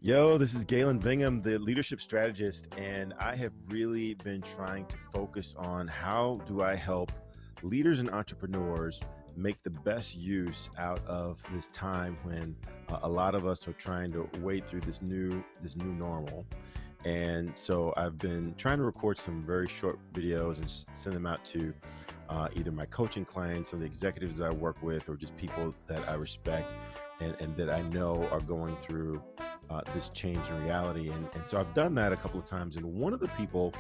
Yo, this is Galen Bingham, the leadership strategist, and I have really been trying to focus on how do I help leaders and entrepreneurs make the best use out of this time when a lot of us are trying to wade through this new normal. And so I've been trying to record some very short videos and send them out to either my coaching clients or the executives that I work with, or just people that I respect and that I know are going through this change in reality. And so I've done that a couple of times. And one of the people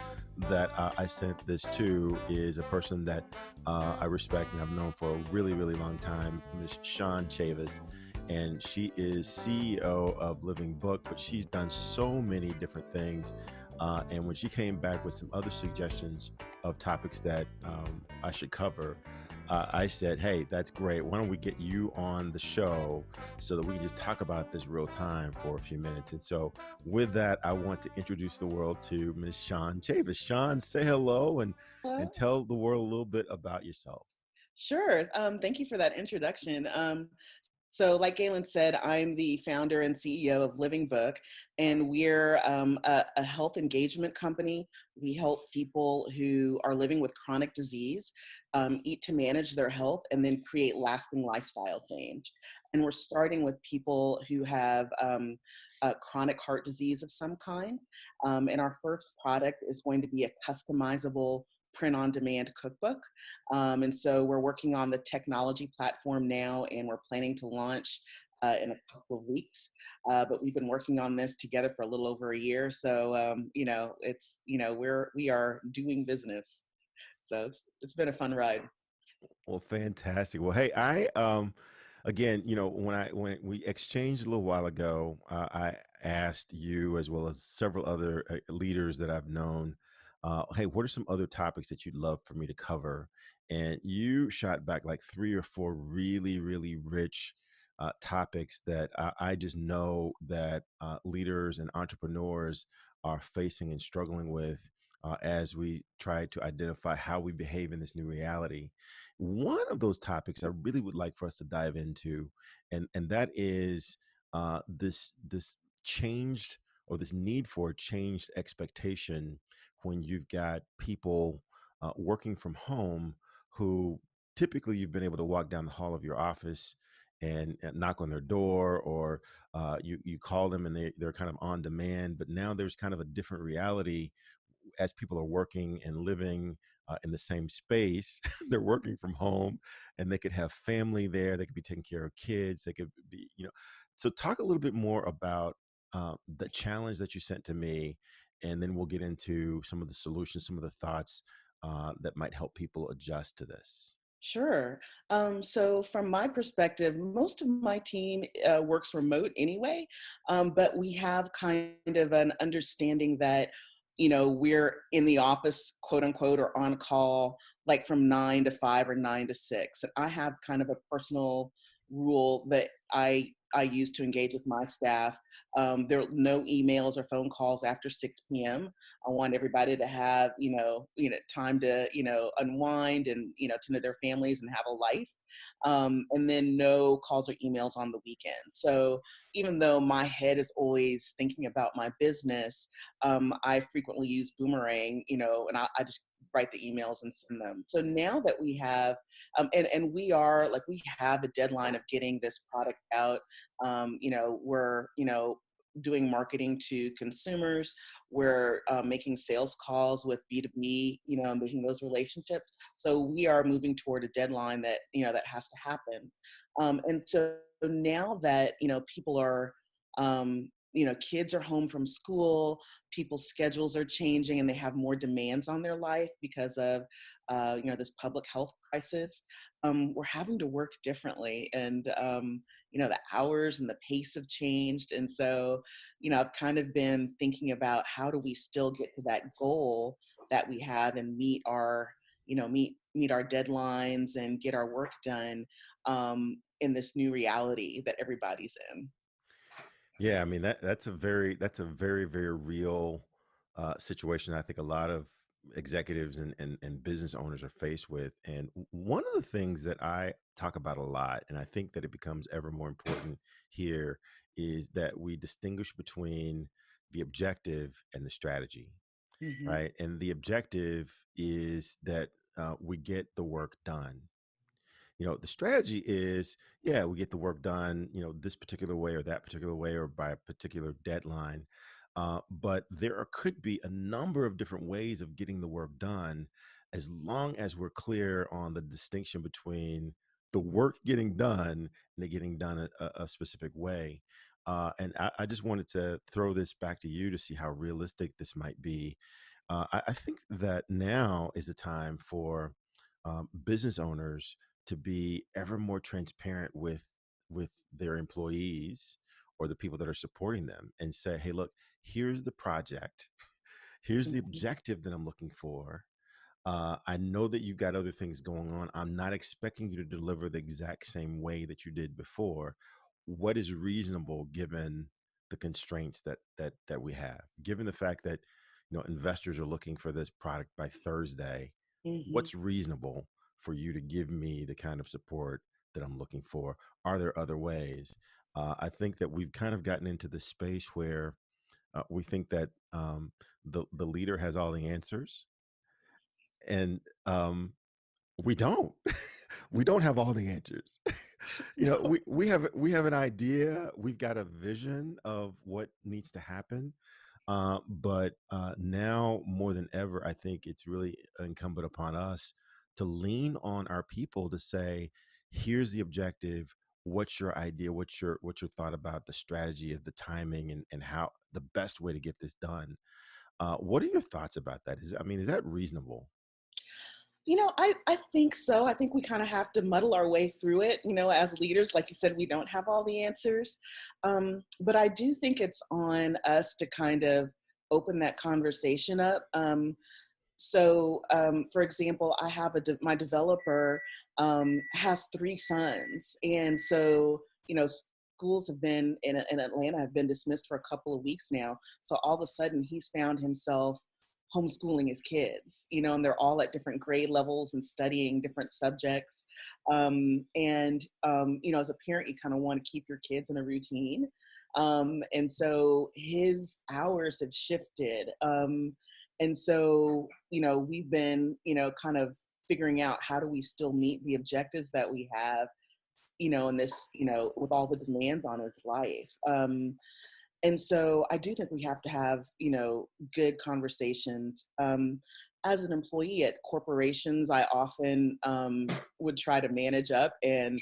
that I sent this to is a person that I respect and I've known for a really, really long time, Miss Shaun Chavis. And she is CEO of LvngBook, but she's done so many different things. And when she came back with some other suggestions of topics that I should cover, I said, hey, that's great. Why don't we get you on the show so that we can just talk about this real time for a few minutes? And so with that, I want to introduce the world to Ms. Shaun Chavis. Shaun, say hello and tell the world a little bit about yourself. Sure. Thank you for that introduction. So like Galen said, I'm the founder and CEO of LvngBook, and we're a health engagement company. We help people who are living with chronic disease eat to manage their health and then create lasting lifestyle change. And we're starting with people who have chronic heart disease of some kind. And our first product is going to be a customizable print-on-demand cookbook. And so we're working on the technology platform now, and we're planning to launch in a couple of weeks. But we've been working on this together for a little over a year. So, we are doing business. So it's been a fun ride. Well, fantastic. Well, hey, again, when we exchanged a little while ago, I asked you as well as several other leaders that I've known, hey, what are some other topics that you'd love for me to cover? And you shot back like three or four really, really rich topics that I just know that leaders and entrepreneurs are facing and struggling with as we try to identify how we behave in this new reality. One of those topics I really would like for us to dive into, and that is this changed, or this need for changed expectation when you've got people working from home who typically you've been able to walk down the hall of your office and knock on their door, or you call them and they're kind of on demand. But now there's kind of a different reality as people are working and living in the same space. They're working from home and they could have family there. They could be taking care of kids. They could be, so talk a little bit more about the challenge that you sent to me, and then we'll get into some of the solutions, some of the thoughts that might help people adjust to this. Sure. So from my perspective, most of my team works remote anyway, but we have kind of an understanding that, we're in the office, quote unquote, or on call, like from 9 to 5 or 9 to 6. And I have kind of a personal rule that I use to engage with my staff. There are no emails or phone calls after 6 p.m. I want everybody to have, time to, unwind and, to know their families and have a life. And then no calls or emails on the weekend. So even though my head is always thinking about my business, I frequently use Boomerang, and I just write the emails and send them. So now that we have, and we have a deadline of getting this product out. We're, doing marketing to consumers. We're making sales calls with B2B, making those relationships. So we are moving toward a deadline that, that has to happen. And so now that, people are, kids are home from school, people's schedules are changing and they have more demands on their life because of, this public health crisis. We're having to work differently, and the hours and the pace have changed. And so, I've kind of been thinking about how do we still get to that goal that we have and meet our, meet our deadlines and get our work done in this new reality that everybody's in. Yeah, I mean that's a very very real situation. I think a lot of executives and business owners are faced with. And one of the things that I talk about a lot, and I think that it becomes ever more important here, is that we distinguish between the objective and the strategy, Hmm. right? And the objective is that we get the work done. The strategy is, yeah, we get the work done, this particular way or that particular way or by a particular deadline. But could be a number of different ways of getting the work done, as long as we're clear on the distinction between the work getting done and it getting done a specific way. And I just wanted to throw this back to you to see how realistic this might be. I think that now is the time for business owners to be ever more transparent with their employees or the people that are supporting them, and say, hey, look, here's the project, here's the Hmm. objective that I'm looking for. I know that you've got other things going on. I'm not expecting you to deliver the exact same way that you did before. What is reasonable given the constraints that we have? Given the fact that investors are looking for this product by Thursday, Hmm. what's reasonable for you to give me the kind of support that I'm looking for? Are there other ways? I think that we've kind of gotten into the space where we think that the leader has all the answers, and we don't. We don't have all the answers. No. We have an idea. We've got a vision of what needs to happen. But now more than ever, I think it's really incumbent upon us to lean on our people to say, here's the objective. What's your idea? What's your thought about the strategy of the timing and how the best way to get this done? What are your thoughts about that? Is that reasonable? I think so. I think we kind of have to muddle our way through it, as leaders. Like you said, we don't have all the answers. But I do think it's on us to kind of open that conversation up. For example, I have my developer has three sons, and so schools have been in Atlanta have been dismissed for a couple of weeks now. So all of a sudden, he's found himself homeschooling his kids, and they're all at different grade levels and studying different subjects. As a parent, you kind of want to keep your kids in a routine. And so his hours have shifted. And so, we've been, kind of figuring out how do we still meet the objectives that we have, in this, with all the demands on his life. And so I do think we have to have, good conversations. As an employee at corporations, I often would try to manage up and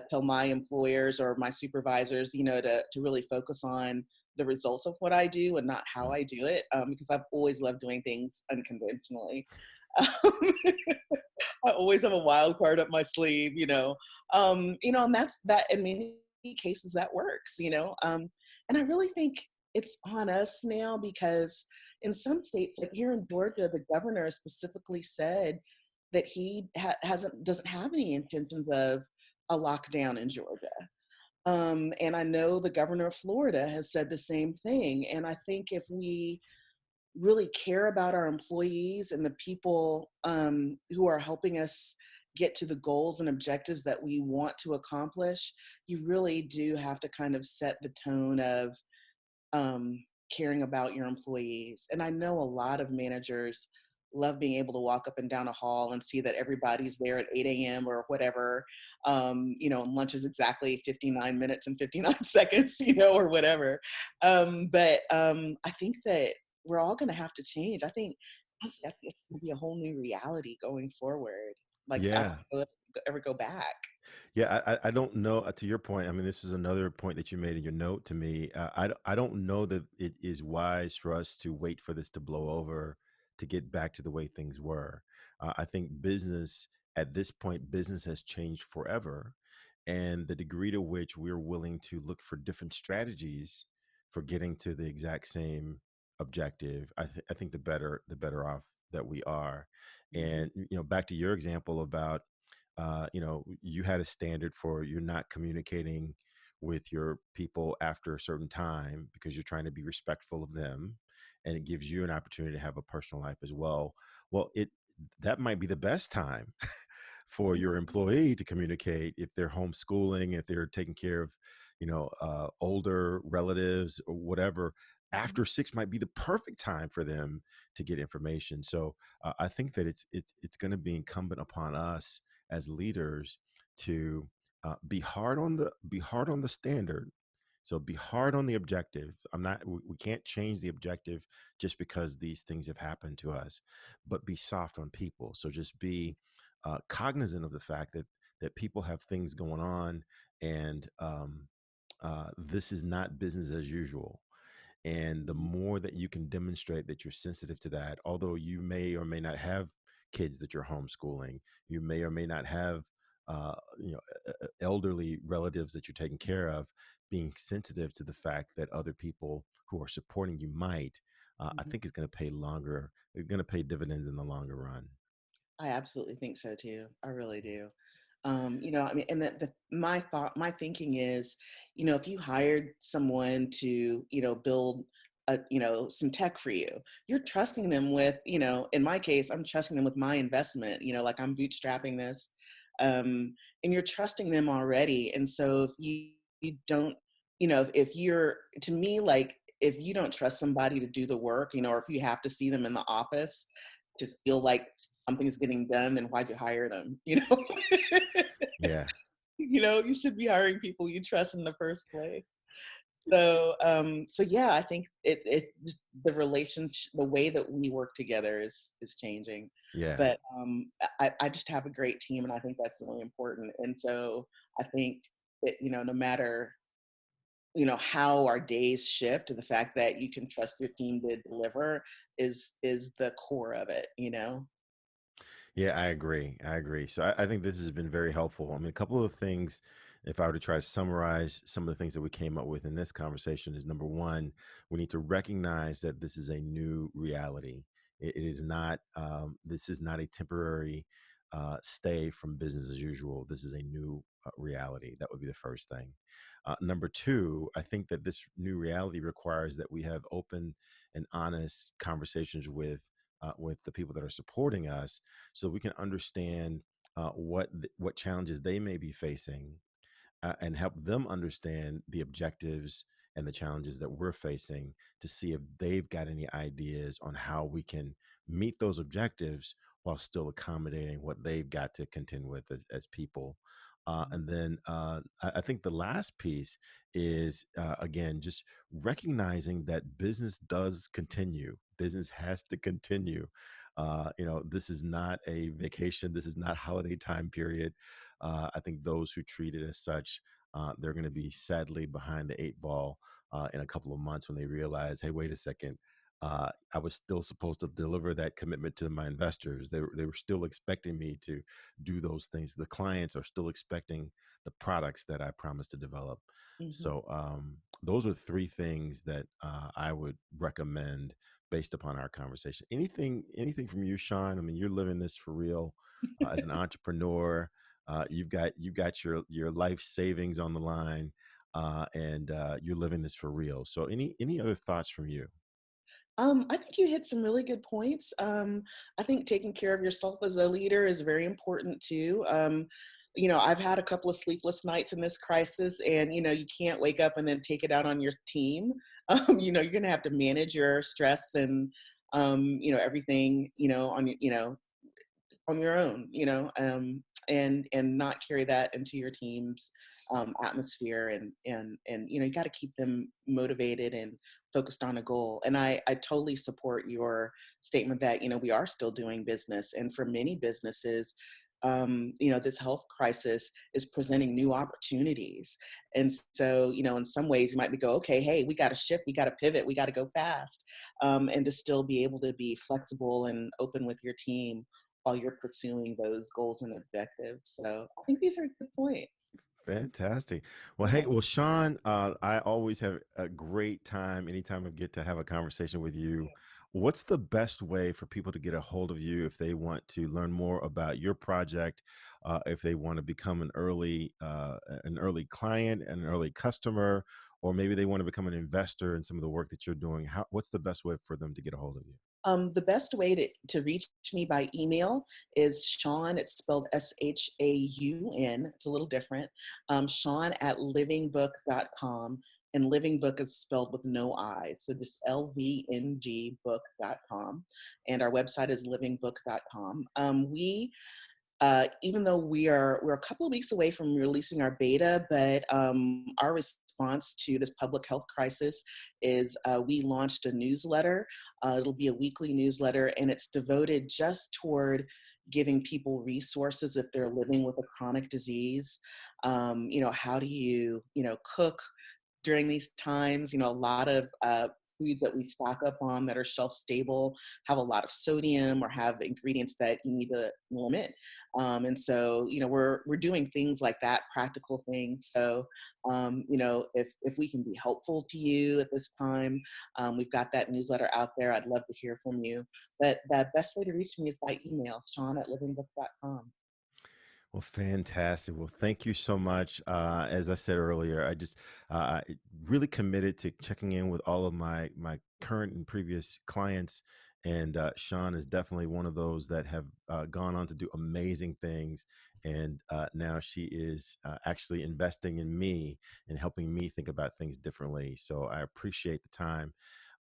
tell my employers or my supervisors, to really focus on the results of what I do and not how Mm. I do it, because I've always loved doing things unconventionally. I always have a wild card up my sleeve, and that's that. In many cases, that works, and I really think it's on us now because in some states, like here in Georgia, the governor specifically said that he doesn't have any intentions of a lockdown in Georgia. And I know the governor of Florida has said the same thing. And I think if we really care about our employees and the people who are helping us get to the goals and objectives that we want to accomplish, you really do have to kind of set the tone of caring about your employees. And I know a lot of managers love being able to walk up and down a hall and see that everybody's there at 8 a.m. or whatever, and lunch is exactly 59 minutes and 59 seconds, or whatever. But I think that we're all going to have to change. Honestly, I think it's going to be a whole new reality going forward. Like, I Yeah. don't know if we'll ever go back. Yeah, I don't know. To your point, this is another point that you made in your note to me. I don't know that it is wise for us to wait for this to blow over to get back to the way things were. I think at this point, business has changed forever, and the degree to which we're willing to look for different strategies for getting to the exact same objective, I think the better off that we are. Mhm. And back to your example about you had a standard for you're not communicating with your people after a certain time because you're trying to be respectful of them. and it gives you an opportunity to have a personal life as well. Well, it that might be the best time for your employee to communicate if they're homeschooling, if they're taking care of, older relatives or whatever. Mhm. After 6 might be the perfect time for them to get information. So I think that it's going to be incumbent upon us as leaders to be hard on the standard. So be hard on the objective. We can't change the objective just because these things have happened to us, but be soft on people. So just be cognizant of the fact that people have things going on, and this is not business as usual. And the Mhm. more that you can demonstrate that you're sensitive to that, although you may or may not have kids that you're homeschooling, you may or may not have uh, you know elderly relatives that you're taking care of, being sensitive to the fact that other people who are supporting you might, I Mhm. think is going to pay longer. It's going to pay dividends in the longer run. I absolutely think so too. I really do. I mean, and my thinking is, if you hired someone to, build some tech for you, you're trusting them with, in my case, I'm trusting them with my investment, like I'm bootstrapping this, and you're trusting them already. And so if you don't, if you're, to me, like, if you don't trust somebody to do the work, or if you have to see them in the office to feel like something's getting done, then why'd you hire them? Yeah, You should be hiring people you trust in the first place. So yeah, I think it just the relationship, the way that we work together is changing. yeah. But I just have a great team, and I think that's really important. And so I think that, no matter, how our days shift, the fact that you can trust your team to deliver is the core of it. Yeah, I agree. I agree. So I think this has been very helpful. I mean, a couple of things, if I were to try to summarize some of the things that we came up with in this conversation, is number one, we need to recognize that this is a new reality. It is not, this is not a temporary stay from business as usual. This is a new reality. That would be the first thing. Number two, I think that this new reality requires that we have open and honest conversations with the people that are supporting us, so we can understand what challenges they may be facing, and help them understand the objectives and the challenges that we're facing, to see if they've got any ideas on how we can meet those objectives while still accommodating what they've got to contend with as people. And then I think the last piece is, again, just recognizing that business does continue. Business has to continue. This is not a vacation. This is not holiday time period. I think those who treat it as such, they're going to be sadly behind the eight ball in a couple of months when they realize, hey, wait a second, I was still supposed to deliver that commitment to my investors. They were still expecting me to do those things. The clients are still expecting the products that I promised to develop. Mhm. So those are three things that I would recommend based upon our conversation. Anything from you, Shaun? I mean, you're living this for real as an entrepreneur. You've got your life savings on the line, and you're living this for real. So any other thoughts from you? I think you hit some really good points. I think taking care of yourself as a leader is very important too. I've had a couple of sleepless nights in this crisis, and you can't wake up and then take it out on your team. You're going to have to manage your stress and everything, on your own, and not carry that into your team's atmosphere, and you got to keep them motivated and focused on a goal. And I totally support your statement that we are still doing business, and for many businesses, this health crisis is presenting new opportunities. And so, in some ways, you might be go, okay, hey, we got to shift, we got to pivot, we got to go fast, and to still be able to be flexible and open with your team while you're pursuing those goals and objectives. So I think these are good points. Fantastic. Well, hey, Yeah. well, Shaun, I always have a great time anytime I get to have a conversation with you. What's the best way for people to get a hold of you if they want to learn more about your project, if they want to become an early client, an early customer, or maybe they want to become an investor in some of the work that you're doing, what's the best way for them to get a hold of you? The best way to reach me by email is Shaun, it's spelled Shaun. It's a little different. Shaun at livingbook.com. And Living Book is spelled with no I. So just LVNGbook.com. And our website is livingbook.com. Even though we're a couple of weeks away from releasing our beta, but our response to this public health crisis is we launched a newsletter. It'll be a weekly newsletter, and it's devoted just toward giving people resources if they're living with a chronic disease. How do you cook during these times? A lot of foods that we stock up on that are shelf stable have a lot of sodium or have ingredients that you need to limit. And so, we're doing things like that, practical things. So, if we can be helpful to you at this time, we've got that newsletter out there. I'd love to hear from you. But the best way to reach me is by email, Shaun at livingbook.com. Well, fantastic. Well, thank you so much. As I said earlier, I just really committed to checking in with all of my current and previous clients, and Shaun is definitely one of those that have gone on to do amazing things. And now she is actually investing in me and helping me think about things differently. So I appreciate the time.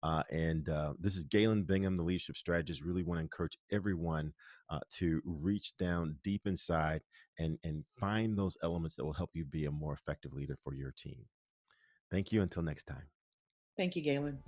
And this is Galen Bingham, the leadership strategist. Really want to encourage everyone to reach down deep inside and find those elements that will help you be a more effective leader for your team. Thank you. Until next time. Thank you, Galen.